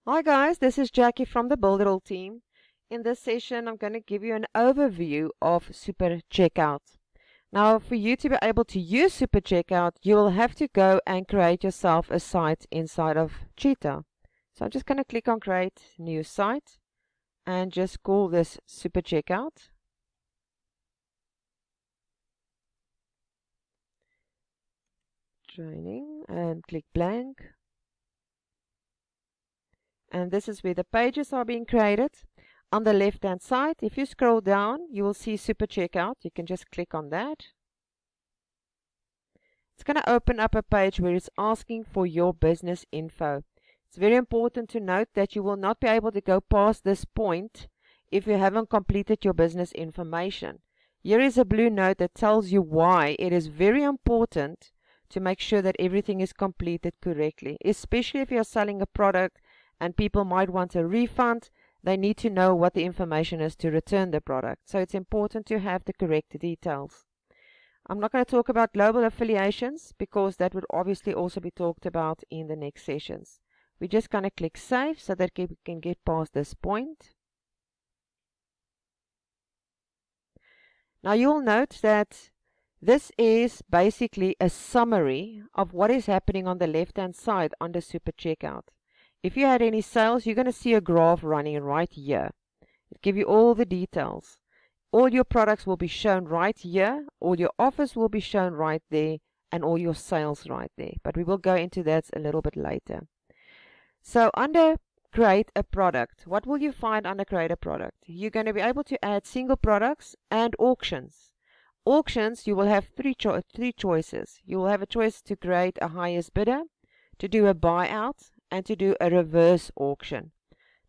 Hi guys, this is Jackie from the BUILDERALL team. In this session, I'm going to give you an overview of Super Checkout. Now, for you to be able to use Super Checkout, you will have to go and create yourself a site inside of Cheetah. So I'm just going to click on Create New Site and just call this Super Checkout. Training and click blank. And this is where the pages are being created. On the left hand side, if you scroll down, you will see Super Checkout. You can just click on that. It's going to open up a page where it's asking for your business info. It's very important to note that you will not be able to go past this point if you haven't completed your business information. Here is a blue note that tells you why it is very important to make sure that everything is completed correctly, especially if you're selling a product and people might want a refund. They need to know what the information is to return the product. So it's important to have the correct details. I'm not going to talk about global affiliations because that would obviously also be talked about in the next sessions. We're just going to click Save so that we can get past this point. Now you'll note that this is basically a summary of what is happening on the left hand side under Super Checkout. If you had any sales, you're going to see a graph running right here. It gives you all the details. All your products will be shown right here, all your offers will be shown right there, and all your sales right there. But we will go into that a little bit later. So under Create a Product, what will you find under Create a Product? You're going to be able to add single products and auctions. Auctions, you will have three choices. You will have a choice to create a highest bidder, to do a buyout, and to do a reverse auction.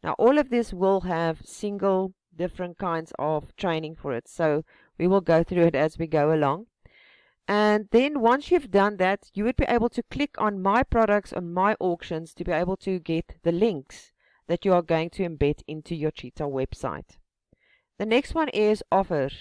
Now all of this will have single different kinds of training for it, so we will go through it as we go along. And then once you've done that, you would be able to click on My Products on My Auctions to be able to get the links that you are going to embed into your Cheetah website. The next one is Offers.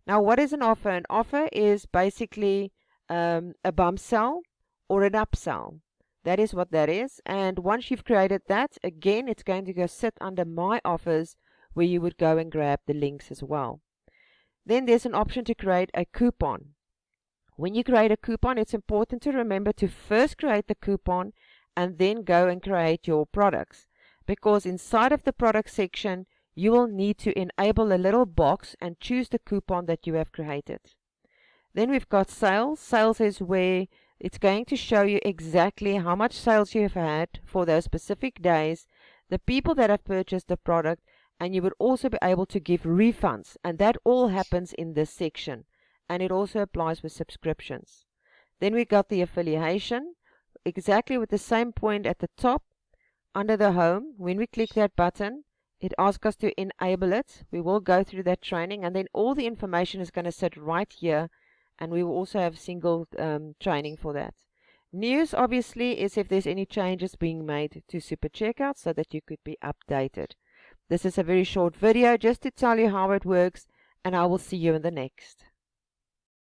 Now what is an offer? An offer is basically a bump sell or an upsell. That is what that is. And once you've created that, again, it's going to go sit under My Offers, where you would go and grab the links as well. Then there's an option to create a coupon. When you create a coupon, it's important to remember to first create the coupon and then go and create your products. Because inside of the product section, you will need to enable a little box and choose the coupon that you have created. Then we've got sales. Sales is where it's going to show you exactly how much sales you have had for those specific days, the people that have purchased the product, and you would also be able to give refunds. And that all happens in this section. And it also applies with subscriptions. Then we got the affiliation, exactly with the same point at the top under the home. When we click that button, it asks us to enable it. We will go through that training, and then all the information is going to sit right here. And we will also have single training for that. News, obviously, is if there's any changes being made to Super Checkout so that you could be updated. This is a very short video just to tell you how it works, and I will see you in the next.